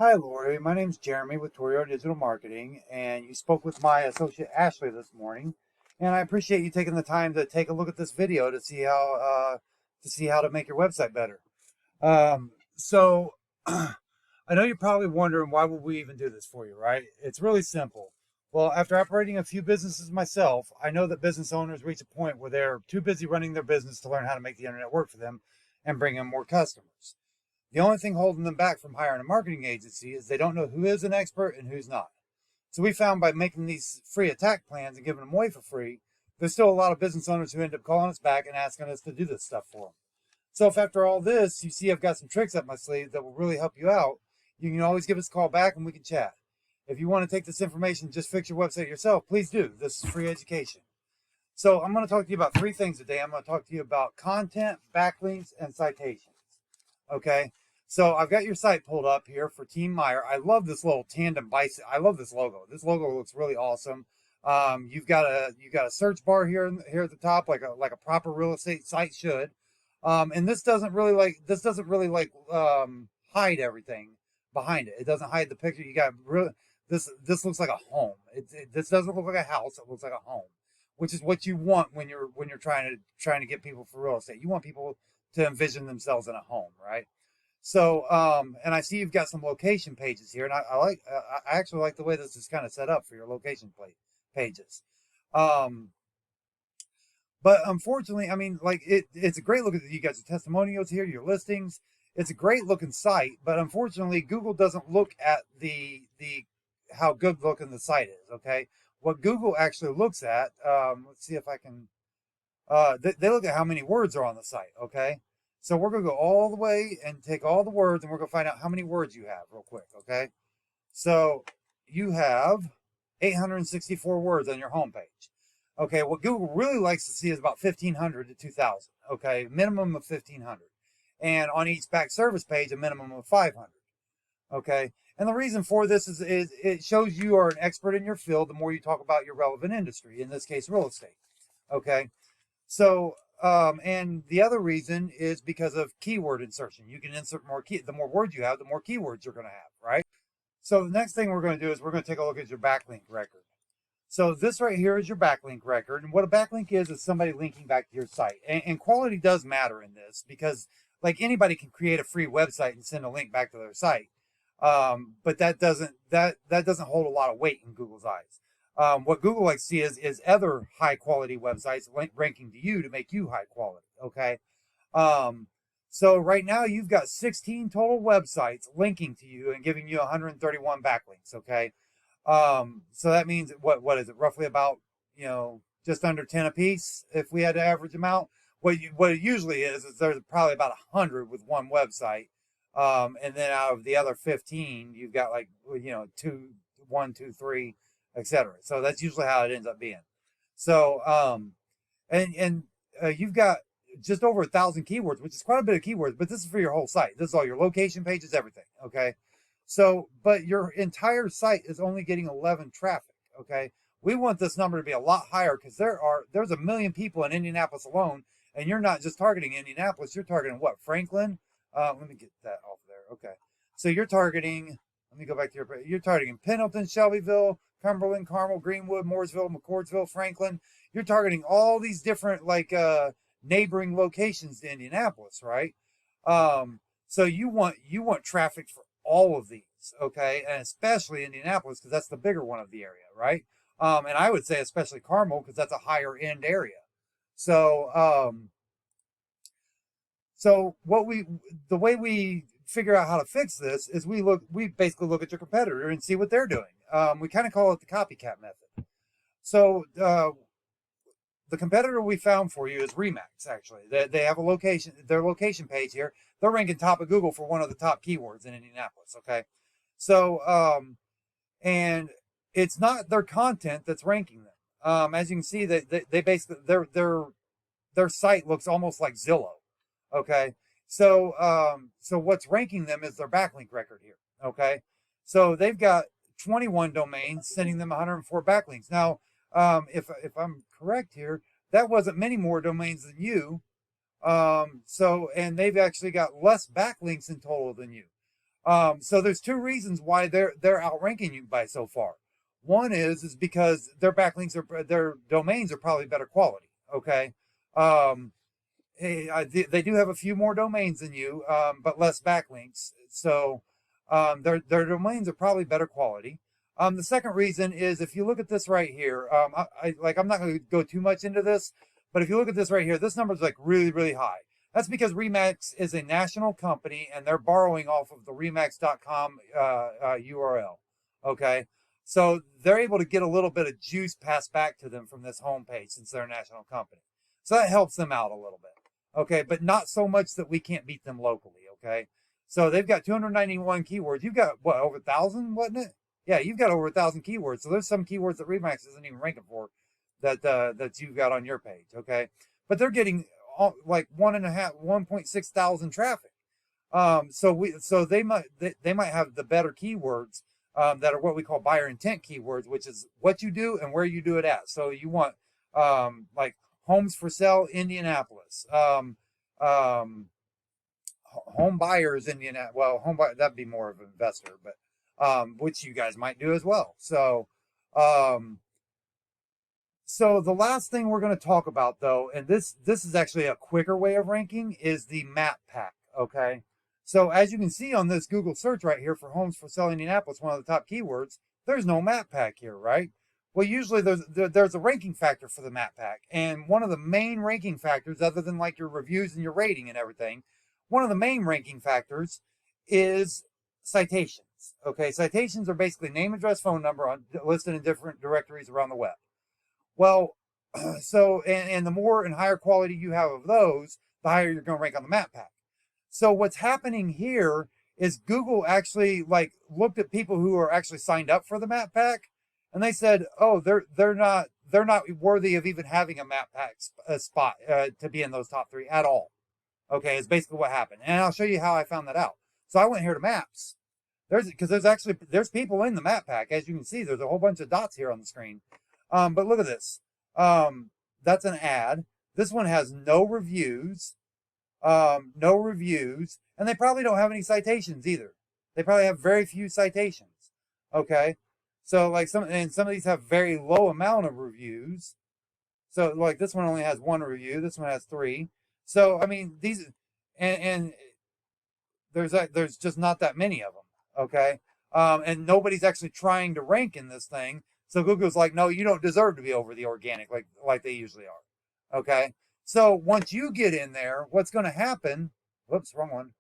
Hi, Lori. My name's Jeremy with Toriar Digital Marketing, and you spoke with my associate Ashley this morning. And I appreciate you taking the time to take a look at this video to see how to make your website better. So I know you're probably wondering why would we even do this for you, right? It's really simple. Well, after operating a few businesses myself, I know that business owners reach a point where they're too busy running their business to learn how to make the internet work for them and bring in more customers. The only thing holding them back from hiring a marketing agency is they don't know who is an expert and who's not. So we found by making these free attack plans and giving them away for free, there's still a lot of business owners who end up calling us back and asking us to do this stuff for them. So if after all this, you see I've got some tricks up my sleeve that will really help you out, you can always give us a call back and we can chat. If you want to take this information, just fix your website yourself, please do. This is free education. So I'm going to talk to you about three things today. I'm going to talk to you about content, backlinks, and citations. Okay. So I've got your site pulled up here for Team Meyer. I love this little tandem bicycle. I love this logo. This logo looks really awesome. You've got a search bar here at the top, like a proper real estate site should. And this doesn't really hide everything behind it. It doesn't hide the picture. You got really this looks like a home. This doesn't look like a house. It looks like a home, which is what you want when you're trying to get people for real estate. You want people to envision themselves in a home, right? So, and I see you've got some location pages here, and I actually like the way this is kind of set up for your location pages. Um, but unfortunately, I mean, like it's a great look at you got your testimonials here, your listings. It's a great looking site, but unfortunately, Google doesn't look at the how good looking the site is. Okay, what Google actually looks at, let's see if I can. They look at how many words are on the site. Okay. So we're going to go all the way and take all the words and we're going to find out how many words you have real quick, okay? So you have 864 words on your homepage. Okay, what Google really likes to see is about 1,500 to 2,000, okay? Minimum of 1,500. And on each back service page, a minimum of 500, okay? And the reason for this is it shows you are an expert in your field the more you talk about your relevant industry, in this case, real estate, okay? So, and the other reason is because of keyword insertion. You can insert more the more words you have, the more keywords you're going to have, right? So the next thing we're going to do is we're going to take a look at your backlink record. So this right here is your backlink record. And what a backlink is somebody linking back to your site. And quality does matter in this because like anybody can create a free website and send a link back to their site. But that doesn't hold a lot of weight in Google's eyes. What Google likes to see is other high quality websites ranking to you to make you high quality. Okay. So right now you've got 16 total websites linking to you and giving you 131 backlinks. Okay. So that means what is it? Roughly about, just under 10 a piece if we had to average them out. What it usually is there's probably about 100 with one website. And then out of the other 15, you've got like, two, one, two, three, etc. So that's usually how it ends up being. So, you've got just over 1,000 keywords, which is quite a bit of keywords, but this is for your whole site. This is all your location pages, everything. Okay. So, but your entire site is only getting 11 traffic. Okay. We want this number to be a lot higher because there's a million people in Indianapolis alone, and you're not just targeting Indianapolis, you're targeting what? Franklin? Let me get that off there. Okay. So you're targeting, let me go back to you're targeting Pendleton, Shelbyville, Cumberland, Carmel, Greenwood, Mooresville, McCordsville, Franklin. You're targeting all these different neighboring locations to Indianapolis, right? So you want traffic for all of these, okay, and especially Indianapolis because that's the bigger one of the area, right? And I would say especially Carmel because that's a higher end area. So the way we figure out how to fix this is we basically look at your competitor and see what they're doing. We kind of call it the copycat method. So the competitor we found for you is Remax. Actually, they have their location page here. They're ranking top of Google for one of the top keywords in Indianapolis. Okay, so and it's not their content that's ranking them. As you can see, they basically their site looks almost like Zillow. Okay, so what's ranking them is their backlink record here. Okay, so they've got 21 domains sending them 104 backlinks. Now, if I'm correct here, that wasn't many more domains than you. And they've actually got less backlinks in total than you. So there's two reasons why they're outranking you by so far. One is because their backlinks their domains are probably better quality. Okay. Um, they do have a few more domains than you, but less backlinks. So their domains are probably better quality. The second reason is if you look at this right here, I'm not going to go too much into this, but if you look at this right here, this number is like really, really high. That's because Remax is a national company and they're borrowing off of the Remax.com URL. Okay. So they're able to get a little bit of juice passed back to them from this homepage since they're a national company. So that helps them out a little bit. Okay. But not so much that we can't beat them locally. Okay. So they've got 291 keywords. You've got what, over 1,000, wasn't it? Yeah, you've got over 1,000 keywords. So there's some keywords that Remax isn't even ranking for that you've got on your page. Okay. But they're getting like 1.6 thousand traffic. So they might have the better keywords that are what we call buyer intent keywords, which is what you do and where you do it at. So you want like homes for sale Indianapolis, home buyers Indianapolis. Well, home buyer, that'd be more of an investor, but which you guys might do as well. So the last thing we're going to talk about, though, and this is actually a quicker way of ranking, is the map pack. Okay. So as you can see on this Google search right here for homes for sale Indianapolis, one of the top keywords, there's no map pack here, right? Well, usually there's a ranking factor for the map pack. And one of the main ranking factors, other than like your reviews and your rating and everything, one of the main ranking factors is citations. Okay. Citations are basically name, address, phone number listed in different directories around the web. Well, so, and the more and higher quality you have of those, the higher you're going to rank on the map pack. So what's happening here is Google actually like looked at people who are actually signed up for the map pack, and they said, oh, they're not worthy of even having a map pack spot to be in those top 3 at all. Okay, is basically what happened, and I'll show you how I found that out. So I went here to Maps. There's people in the map pack, as you can see. There's a whole bunch of dots here on the screen. But look at this. That's an ad. This one has no reviews, and they probably don't have any citations either. They probably have very few citations. Okay. So like some of these have very low amount of reviews. So like this one only has 1 review. This one has 3. So, I mean, these, and there's just not that many of them. Okay. And nobody's actually trying to rank in this thing. So Google's like, no, you don't deserve to be over the organic like they usually are. Okay. So once you get in there, what's going to happen? Whoops, wrong one.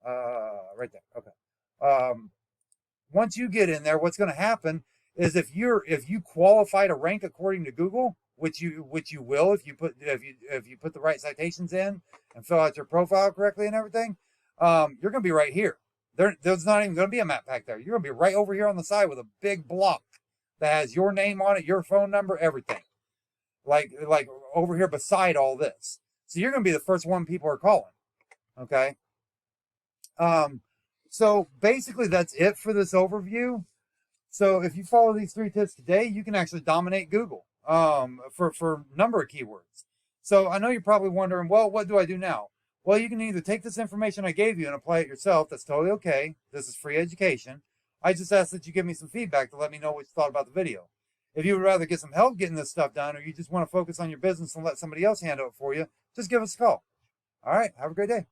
Right there. Okay. Once you get in there, what's going to happen is if you qualify to rank according to Google, which you will if you put the right citations in and fill out your profile correctly and everything, you're going to be right here. There's not even going to be a map pack there. You're going to be right over here on the side with a big block that has your name on it, your phone number, everything. Like over here beside all this. So you're going to be the first one people are calling. Okay. So basically that's it for this overview. So if you follow these 3 tips today, you can actually dominate Google, for a number of keywords. So I know you're probably wondering, well, what do I do now? Well, you can either take this information I gave you and apply it yourself. That's totally okay. This is free education. I just ask that you give me some feedback to let me know what you thought about the video. If you would rather get some help getting this stuff done, or you just want to focus on your business and let somebody else handle it for you, just give us a call. All right. Have a great day.